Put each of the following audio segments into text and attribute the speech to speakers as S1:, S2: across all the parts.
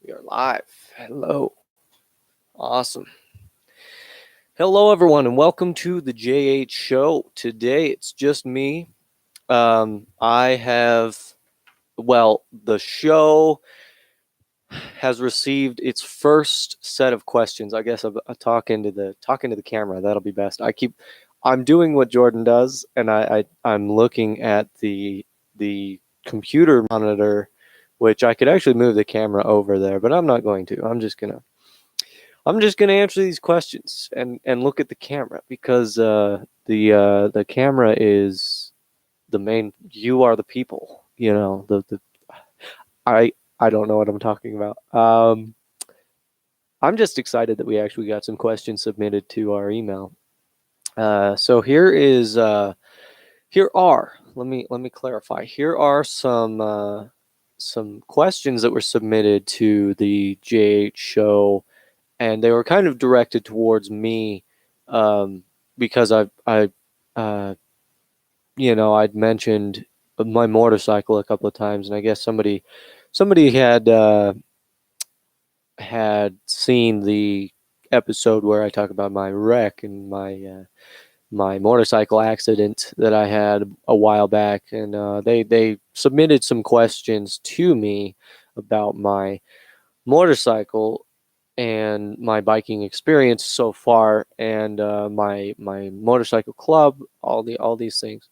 S1: We are live. Hello. Awesome. Hello, everyone, and welcome to the JH Show. Today, it's just me. The show has received its first set of questions. I guess I'm talking to the camera. That'll be best. I'm doing what Jordan does, and I'm looking at the computer monitor, which I could actually move the camera over there, but I'm not going to. I'm just gonna answer these questions and look at the camera because the camera is the main. You are the people. You know the I don't know what I'm talking about. I'm just excited that we actually got some questions submitted to our email. So here are let me clarify. Here are some questions that were submitted to the JH show, and they were kind of directed towards me, because I'd mentioned my motorcycle a couple of times, and I guess somebody had seen the episode where I talk about my wreck and my motorcycle accident that I had a while back, and they submitted some questions to me about my motorcycle and my biking experience so far, and my motorcycle club, all these things.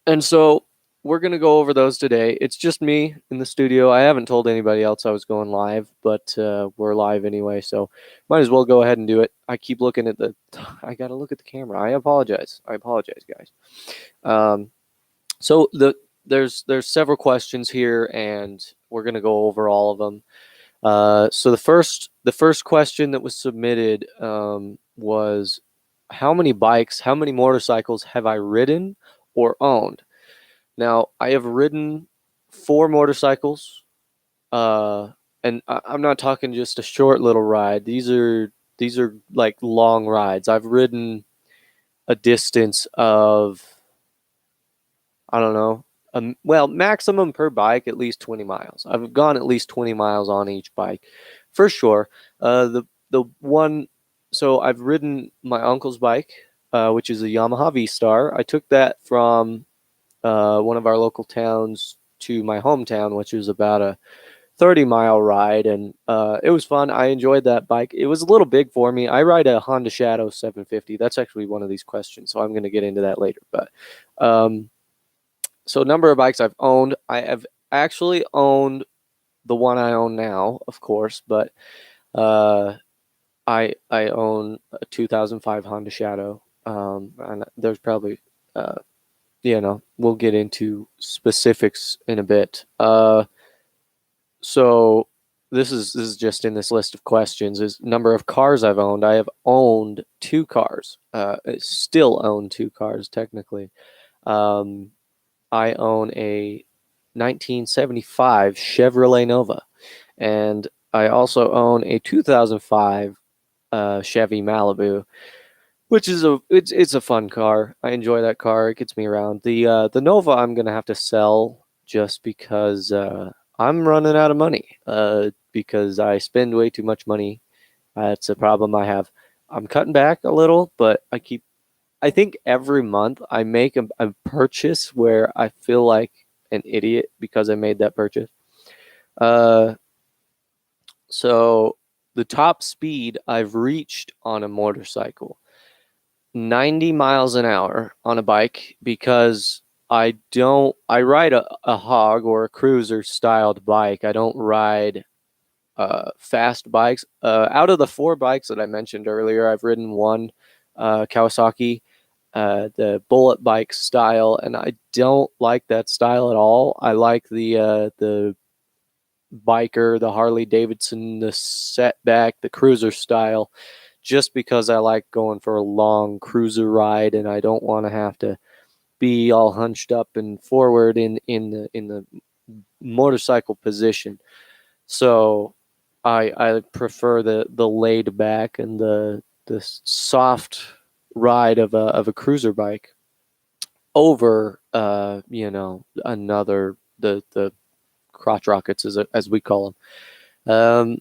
S1: And so we're gonna go over those today. It's just me in the studio. I haven't told anybody else I was going live, but we're live anyway, so might as well go ahead and do it. I keep looking at I gotta look at the camera. I apologize, guys. So there's several questions here, and we're gonna go over all of them. So the first question that was submitted was, how many motorcycles have I ridden or owned? Now, I have ridden 4 motorcycles, and I'm not talking just a short little ride. These are like long rides. I've ridden a distance of, I don't know, maximum per bike at least 20 miles. I've gone at least 20 miles on each bike, for sure. The one, so I've ridden my uncle's bike, which is a Yamaha V-Star. I took that from one of our local towns to my hometown, which was about a 30-mile ride, and it was fun. I enjoyed that bike. It was a little big for me. I ride a Honda Shadow 750. That's actually one of these questions, so I'm going to get into that later. But so number of bikes I've owned. I have actually owned the one I own now, of course, but I own a 2005 Honda Shadow, and there's probably we'll get into specifics in a bit. So this is just in this list of questions is number of cars I've owned. I have owned 2 cars. Still own 2 cars technically. I own a 1975 Chevrolet Nova, and I also own a 2005 Chevy Malibu, which is it's a fun car. I enjoy that car. It gets me around. The Nova I'm gonna have to sell just because I'm running out of money. Because I spend way too much money. It's a problem I have. I'm cutting back a little, but I think every month I make a purchase where I feel like an idiot because I made that purchase. So the top speed I've reached on a motorcycle, 90 miles an hour on a bike, because I ride a hog or a cruiser styled bike. I don't ride fast bikes. Out of the 4 bikes that I mentioned earlier, I've ridden one Kawasaki, the bullet bike style, and I don't like that style at all. I like the biker, the Harley Davidson, the setback, the cruiser style, just because I like going for a long cruiser ride, and I don't want to have to be all hunched up and forward in the motorcycle position. So I prefer the laid back and the soft ride of a cruiser bike over another the crotch rockets as we call them. Um,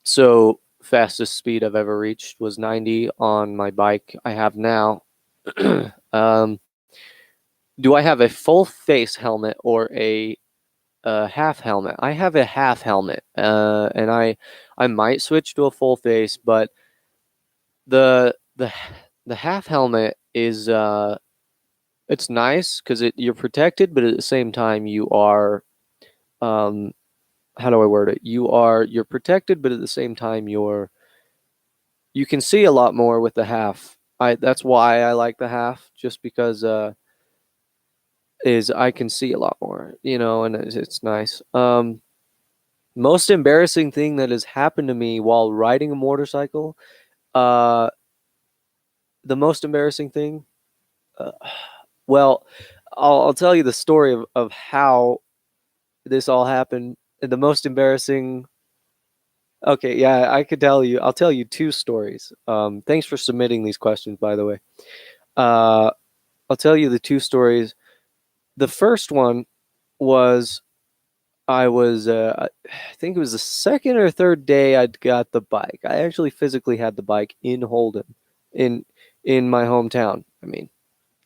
S1: so fastest speed I've ever reached was 90 on my bike I have now. um, do I have a full face helmet or a half helmet? I have a half helmet, and I might switch to a full face, but the the the half helmet is it's nice because you're protected, but at the same time you are um how do I word it? You're protected, but at the same time you can see a lot more with the half. I That's why I like the half, just because is I can see a lot more, and it's nice. Most embarrassing thing that has happened to me while riding a motorcycle. Uh, the most embarrassing thing. Uh, well, I'll tell you the story of how this all happened. The most embarrassing. Okay, yeah, I could tell you. I'll tell you two stories. Thanks for submitting these questions, by the way. Uh, I'll tell you the two stories. The first one was I think it was the second or third day I'd got the bike. I actually physically had the bike in Holden, in in my hometown. I mean,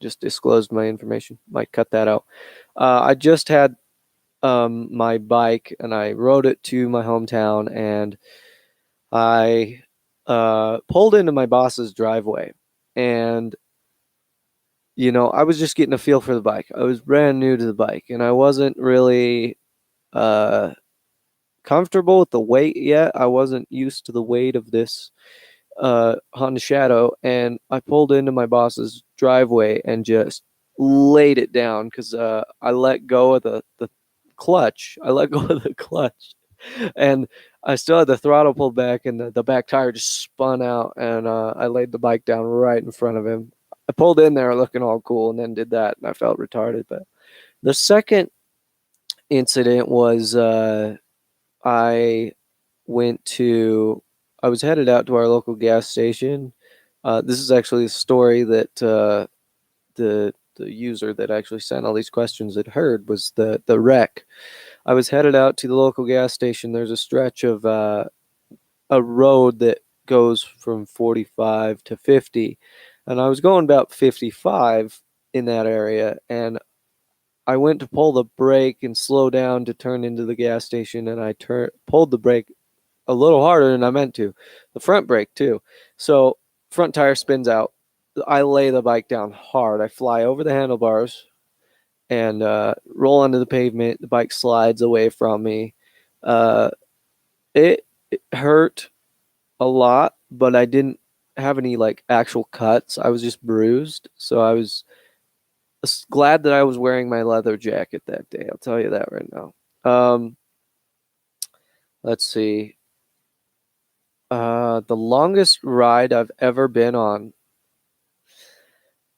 S1: just disclosed my information. Might cut that out. I just had my bike and I rode it to my hometown, and I pulled into my boss's driveway, and I was just getting a feel for the bike. I was brand new to the bike, and I wasn't really uh comfortable with the weight yet. I wasn't used to the weight of this Honda Shadow, and I pulled into my boss's driveway and just laid it down because I let go of the clutch. I let go of the clutch, and I still had the throttle pulled back, and the back tire just spun out, and I laid the bike down right in front of him. I pulled in there looking all cool, and then did that, and I felt retarded. But the second incident was I went to I was headed out to our local gas station. This is actually a story that the user that actually sent all these questions had heard, was the wreck. I was headed out to the local gas station. There's a stretch of a road that goes from 45 to 50, and I was going about 55 in that area, and I went to pull the brake and slow down to turn into the gas station, and I pulled the brake a little harder than I meant to. The front brake too. So front tire spins out. I lay the bike down hard. I fly over the handlebars and roll onto the pavement. The bike slides away from me. Uh, it hurt a lot, but I didn't have any like actual cuts. I was just bruised. So I was glad that I was wearing my leather jacket that day. I'll tell you that right now. Let's see. The longest ride I've ever been on.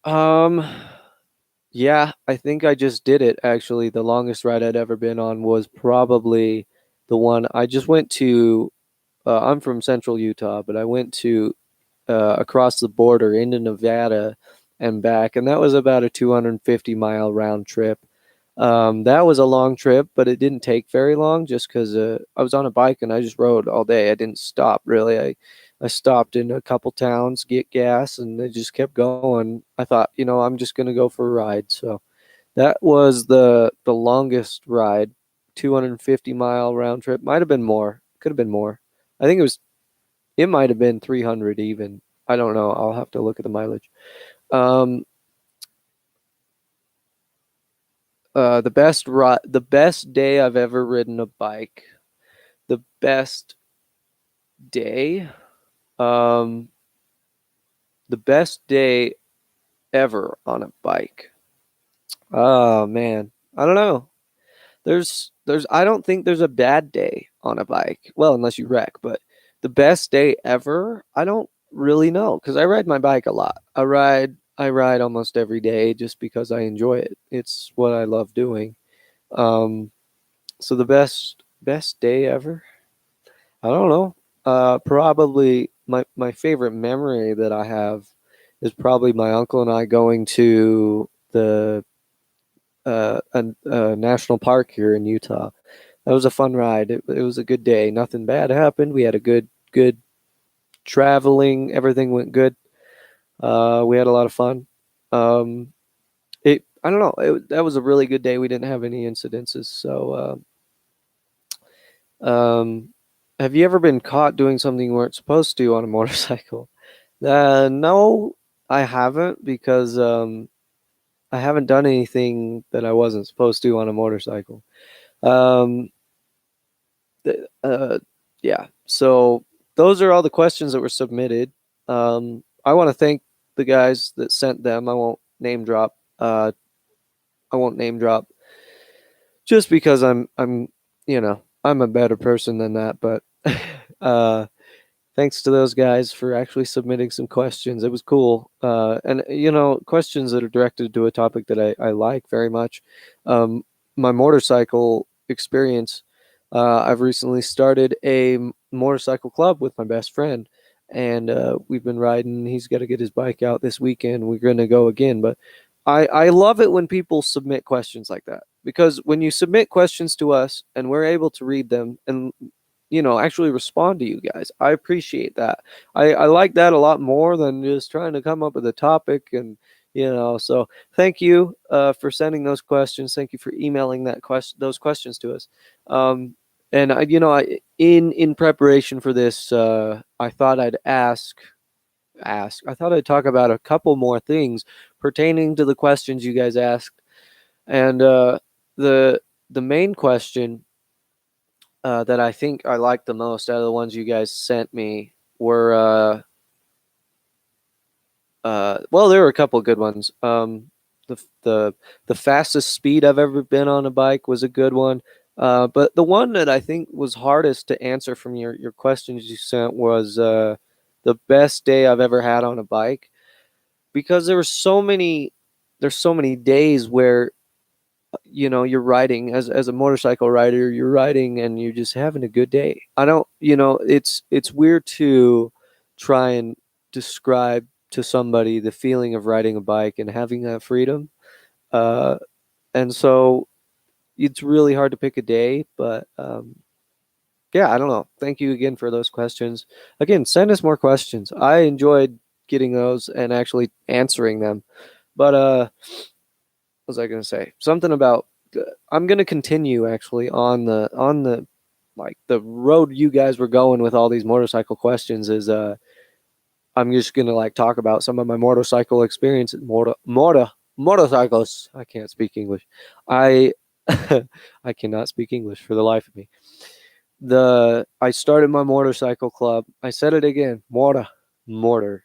S1: Um, yeah, I think I just did it actually. The longest ride I'd ever been on was probably the one I just went to. I'm from Central Utah, but I went to across the border into Nevada and back, and that was about a 250-mile round trip. That was a long trip, but it didn't take very long just because I was on a bike and I just rode all day. I didn't stop really. I stopped in a couple towns, get gas, and it just kept going. I thought, I'm just gonna go for a ride. So that was the longest ride, 250-mile round trip. Might have been more. Could have been more. I think it might have been 300 even. I don't know. I'll have to look at the mileage. Um, the best day I've ever ridden a bike. The best day, um, the best day ever on a bike. Oh man, I don't know. I don't think there's a bad day on a bike. Well, unless you wreck, but the best day ever, I don't really know because I ride my bike a lot. I ride almost every day just because I enjoy it. It's what I love doing. Um, so the best day ever. I don't know. Probably my favorite memory that I have is probably my uncle and I going to the a national park here in Utah. that was a fun ride. It was a good day. Nothing bad happened. We had a good traveling. Everything went good. We had a lot of fun. I don't know. That was a really good day. We didn't have any incidences. So, have you ever been caught doing something you weren't supposed to on a motorcycle? No, I haven't because I haven't done anything that I wasn't supposed to on a motorcycle. Um, uh, yeah. So those are all the questions that were submitted. I want to thank the guys that sent them. I won't name drop. I won't name drop just because I'm a better person than that. But uh, thanks to those guys for actually submitting some questions. It was cool. And questions that are directed to a topic that I like very much. My motorcycle experience. I've recently started a motorcycle club with my best friend, and we've been riding. He's got to get his bike out this weekend. We're going to go again. But I love it when people submit questions like that, because when you submit questions to us and we're able to read them and actually respond to you guys, I appreciate that. I like that a lot more than just trying to come up with a topic. And so thank you for sending those questions. Thank you for emailing those questions to us. And in preparation for this, I thought I'd I thought I'd talk about a couple more things pertaining to the questions you guys asked. And the main question that I think I liked the most out of the ones you guys sent me were well, there were a couple of good ones. The fastest speed I've ever been on a bike was a good one. But the one that I think was hardest to answer from your questions you sent was the best day I've ever had on a bike, because there's so many days where you're riding as a motorcycle rider, you're riding and you're just having a good day. I don't it's weird to try and describe to somebody the feeling of riding a bike and having that freedom. uh and so it's really hard to pick a day. But yeah, I don't know. Thank you again for those questions. Again, send us more questions. I enjoyed getting those and actually answering them. But what was I going to say? Something about I'm going to continue actually on the like the road you guys were going with all these motorcycle questions. Is I'm just going to like talk about some of my motorcycle experiences. Motorcycles. I can't speak English. I I cannot speak English for the life of me. I started my motorcycle club. I said it again. Mortar.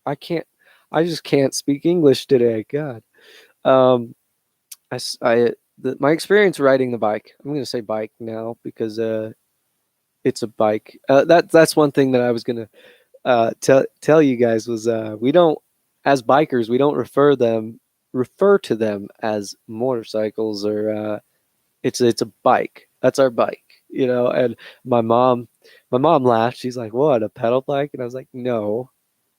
S1: I can't. I just can't speak English today. God. Um, my experience riding the bike. I'm going to say bike now because it's a bike. That's one thing that I was going to tell you guys was we don't, as bikers, we don't refer to them as motorcycles, or it's a bike. That's our bike. And my mom my mom laughed. She's like, "What, a pedal bike?" And I was like, "No,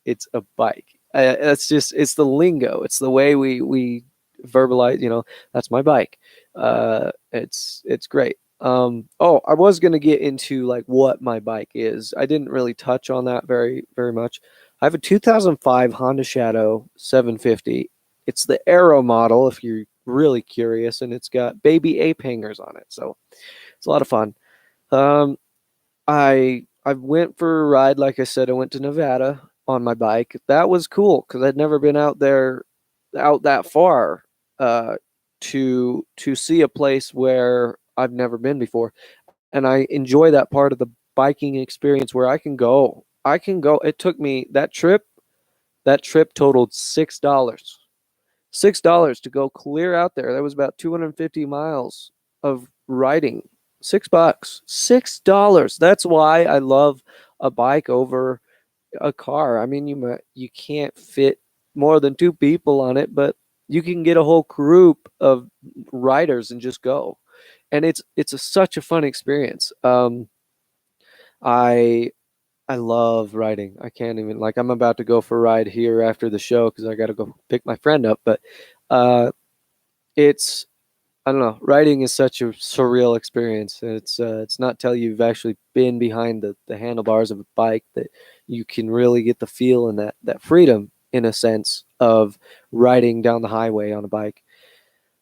S1: it's a bike." It's the lingo. It's the way we verbalize. That's my bike. It's great. Oh, I was gonna get into like what my bike is. I didn't really touch on that very very much. I have a 2005 Honda Shadow 750. It's the Aero model, if you're really curious, and it's got baby ape hangers on it, so it's a lot of fun. Um, I went for a ride. Like I said, I went to Nevada on my bike. That was cool because I'd never been out that far uh, to see a place where I've never been before, and I enjoy that part of the biking experience where I can go. I can go. It took me that trip. That trip totaled $6. $6 to go clear out there. That was about 250 miles of riding. $6. $6. That's why I love a bike over a car. I mean, you can't fit more than two people on it, but you can get a whole group of riders and just go. And such a fun experience. I I love riding. I can't even, like, I'm about to go for a ride here after the show because I got to go pick my friend up. But uh, it's I don't know. Riding is such a surreal experience. It's not till you've actually been behind the handlebars of a bike that you can really get the feel and that freedom, in a sense, of riding down the highway on a bike.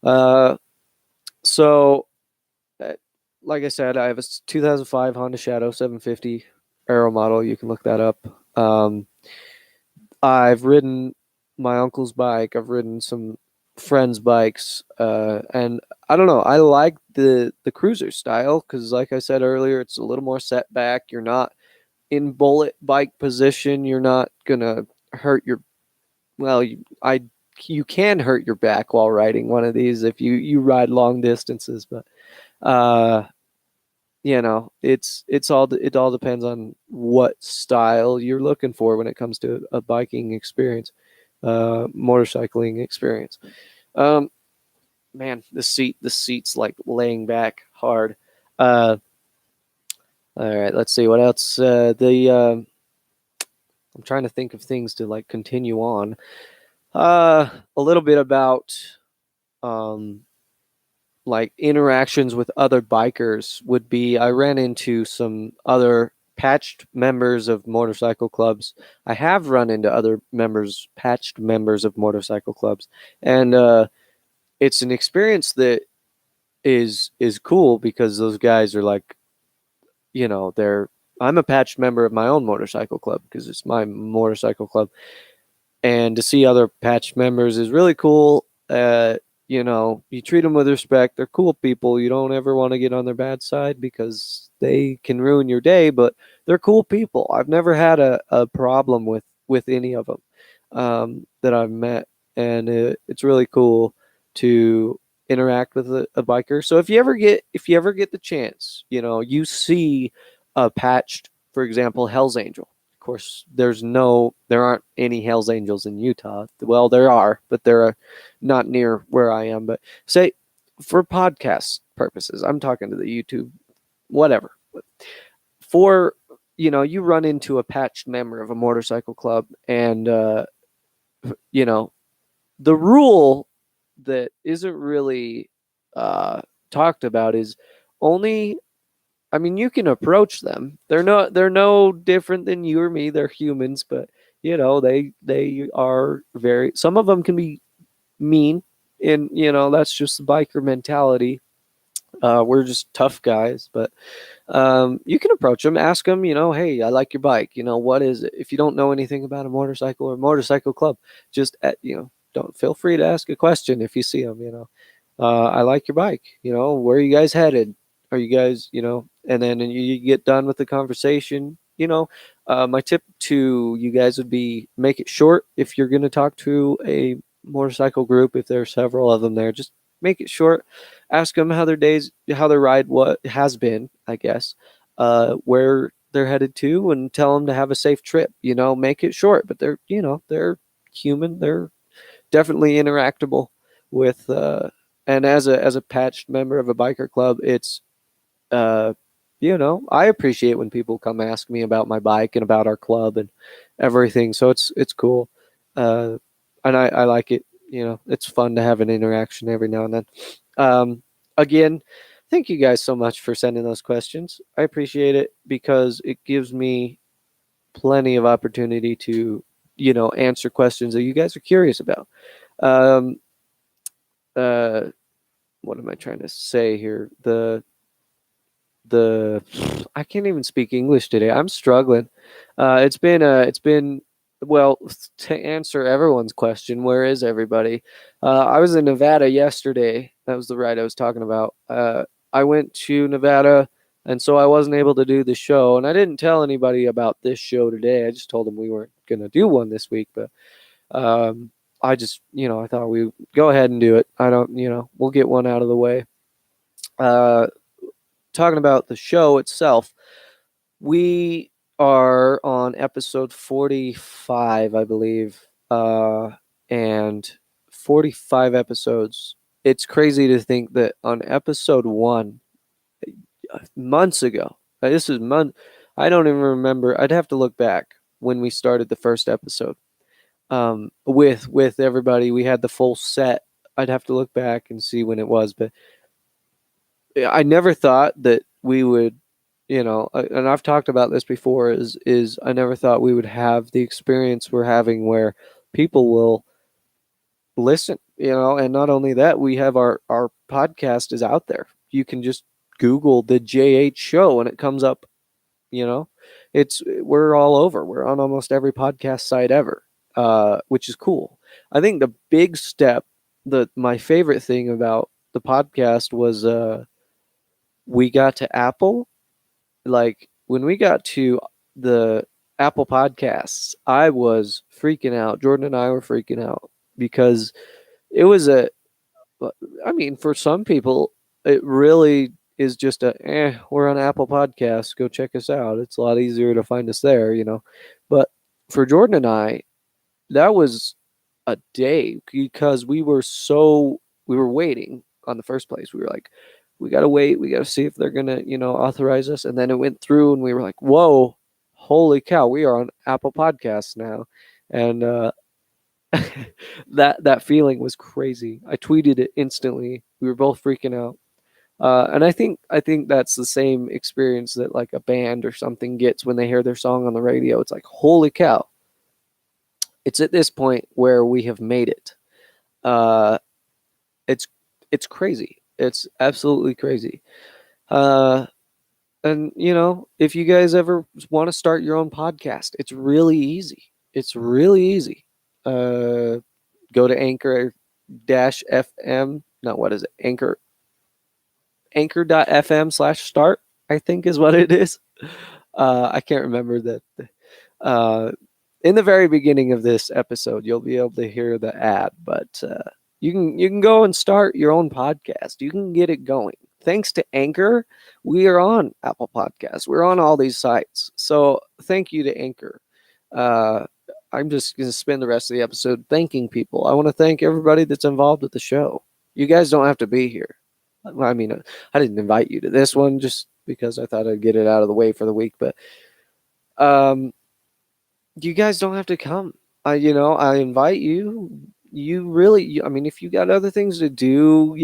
S1: Uh, so, uh, like I said, I have a 2005 Honda Shadow 750 Aero model. You can look that up. I've ridden my uncle's bike. I've ridden some friends' bikes, and I don't know. I like the cruiser style because, like I said earlier, it's a little more set back. You're not in bullet bike position. You're not gonna hurt your well. You can hurt your back while riding one of these if you ride long distances, but uh, it all depends on what style you're looking for when it comes to a biking experience, motorcycling experience. Um, Man, the seat's like laying back hard. Uh, all right, let's see what else. I'm trying to think of things to like continue on. A little bit about um like interactions with other bikers would be I ran into some other patched members of motorcycle clubs. I have run into other patched members of motorcycle clubs, and it's an experience that is cool because those guys are like, they're I'm a patched member of my own motorcycle club because it's my motorcycle club, and to see other patch members is really cool. You treat them with respect. They're cool people. You don't ever want to get on their bad side because they can ruin your day, but they're cool people. I've never had a problem with any of them that I've met, and it's really cool to interact with a biker. So if you ever get the chance, you see a patched, for example, Hell's Angel. Of course, there aren't any Hell's Angels in Utah. Well, there are, but they're not near where I am. But say, for podcast purposes, I'm talking to the YouTube, whatever. For you run into a patched member of a motorcycle club, and you know, the rule that isn't really uh, talked about is only. I mean, you can approach them. They're no different than you or me. They're humans, but they are very. Some of them can be mean, and that's just the biker mentality. We're just tough guys, but you can approach them, ask them, hey, I like your bike. What is it? If you don't know anything about a motorcycle or motorcycle club, just don't feel free to ask a question if you see them. I like your bike. Where are you guys headed? Are you guys, and then you get done with the conversation. My tip to you guys would be make it short if you're going to talk to a motorcycle group. If there are several of them there, just make it short. Ask them how their ride, what has been, I guess, where they're headed to, and tell them to have a safe trip. Make it short, but they're human. They're definitely interactable with. And as a patched member of a biker club, it's uh, I appreciate when people come ask me about my bike and about our club and everything. So it's cool, uh, and I like it. It's fun to have an interaction every now and then. Again, thank you guys so much for sending those questions. I appreciate it because it gives me plenty of opportunity to answer questions that you guys are curious about. Um, uh, what am I trying to say here? The I can't even speak English today. I'm struggling. It's been well, to answer everyone's question, where is everybody? I was in Nevada yesterday. That was the ride I was talking about. I went to Nevada, and so I wasn't able to do the show, and I didn't tell anybody about this show today. I just told them we weren't gonna do one this week, but um, I just I thought we go ahead and do it. I don't we'll get one out of the way. Uh, Talking about the show itself, we are on episode 45, I believe, and 45 episodes. It's crazy to think that on episode one, months ago, this is month. I don't even remember. I'd have to look back when we started the first episode. With everybody, we had the full set. I'd have to look back and see when it was, but I never thought that we would, and I've talked about this before, is I never thought we would have the experience we're having where people will listen, and not only that, we have our podcast is out there. You can just Google the JH show and it comes up, we're all over. We're on almost every podcast site ever, which is cool. I think the big step, my favorite thing about the podcast was we got to Apple. Like when we got to the Apple Podcasts, I was freaking out. Jordan and I were freaking out because it was for some people, it really is just we're on Apple Podcasts, go check us out. It's a lot easier to find us there, But for Jordan and I, that was a day because we were waiting on the first place. We were like, we got to wait. We got to see if they're going to, authorize us. And then it went through and we were like, whoa, holy cow, we are on Apple Podcasts now. And that feeling was crazy. I tweeted it instantly. We were both freaking out. And I think that's the same experience that like a band or something gets when they hear their song on the radio. It's like, holy cow. It's at this point where we have made it. It's crazy. It's absolutely crazy. And if you guys ever want to start your own podcast, it's really easy. It's really easy. Go to Anchor-FM. No, what is it? Anchor.fm/start, I think is what it is. I can't remember that. In the very beginning of this episode, you'll be able to hear the ad, but you can go and start your own podcast. You can get it going. Thanks to Anchor, we are on Apple Podcasts. We're on all these sites. So thank you to Anchor. I'm just going to spend the rest of the episode thanking people. I want to thank everybody that's involved with the show. You guys don't have to be here. I mean, I didn't invite you to this one just because I thought I'd get it out of the way for the week, but you guys don't have to come. I invite you. You really, if you got other things to do,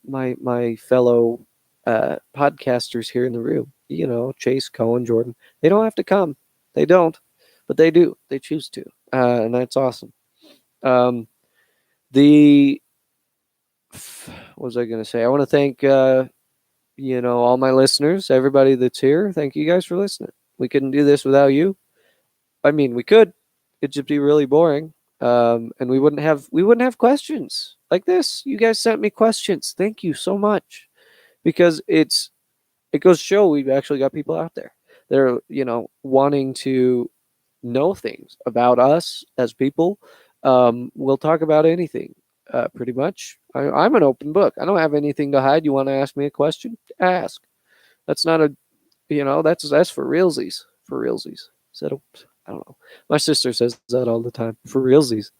S1: my fellow podcasters here in the room, Chase, Cohen, Jordan, they don't have to come. They don't, but they do. They choose to, and that's awesome. What was I going to say? I want to thank, all my listeners, everybody that's here. Thank you guys for listening. We couldn't do this without you. We could. It'd just be really boring. And we wouldn't have questions like this. You guys sent me questions. Thank you so much. Because it goes to show we've actually got people out there. They're, wanting to know things about us as people. We'll talk about anything, pretty much. I'm an open book. I don't have anything to hide. You want to ask me a question? Ask. That's not that's for realsies. For realsies. I don't know. My sister says that all the time. For realsies.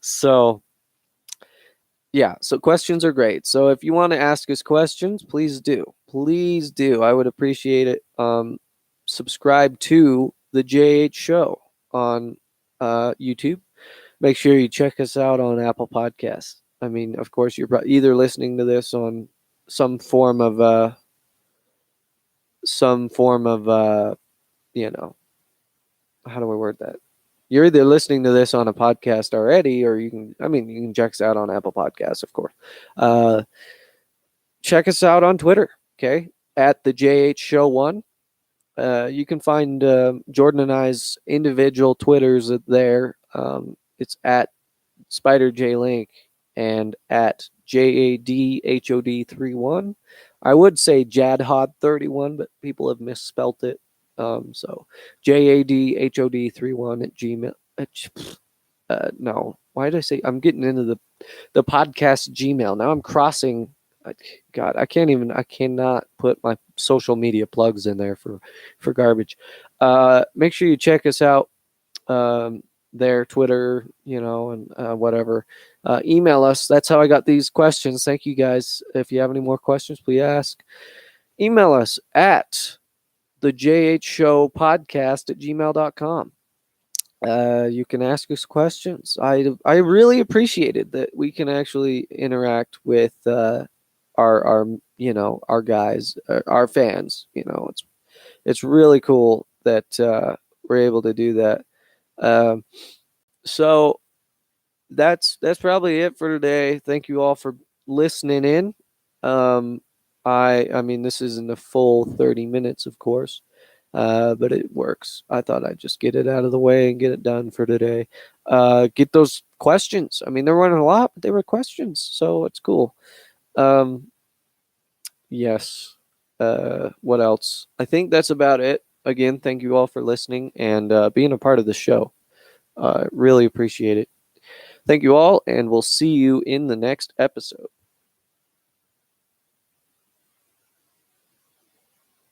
S1: So yeah, so questions are great. So if you want to ask us questions, please do. Please do. I would appreciate it. Subscribe to the JH Show on YouTube. Make sure you check us out on Apple Podcasts. Of course, you're either listening to this on some form of how do I word that? You're either listening to this on a podcast already, or you can check us out on Apple Podcasts, of course. Check us out on Twitter, okay? At the JH Show 1. You can find Jordan and I's individual Twitters there. It's at SpiderJLink and at JADHOD31. I would say Jadhod31, but people have misspelt it. So JADHOD31 at Gmail. No, why did I say? I'm getting into the podcast Gmail. Now I'm crossing. God, I cannot put my social media plugs in there for garbage. Make sure you check us out there, Twitter, and whatever. Email us. That's how I got these questions. Thank you guys. If you have any more questions, please ask. Email us at the JH Show podcast at gmail.com. You can ask us questions. I really appreciated that we can actually interact with our our guys, our fans. It's really cool that we're able to do that. Um, so that's probably it for today. Thank you all for listening in. Um, I mean this isn't a full 30 minutes, of course, but it works. I thought I'd just get it out of the way and get it done for today. Get those questions. I mean, there weren't a lot, but they were questions, so it's cool. Um, yes. What else? I think that's about it. Again, thank you all for listening and being a part of the show. Really appreciate it. Thank you all, and we'll see you in the next episode.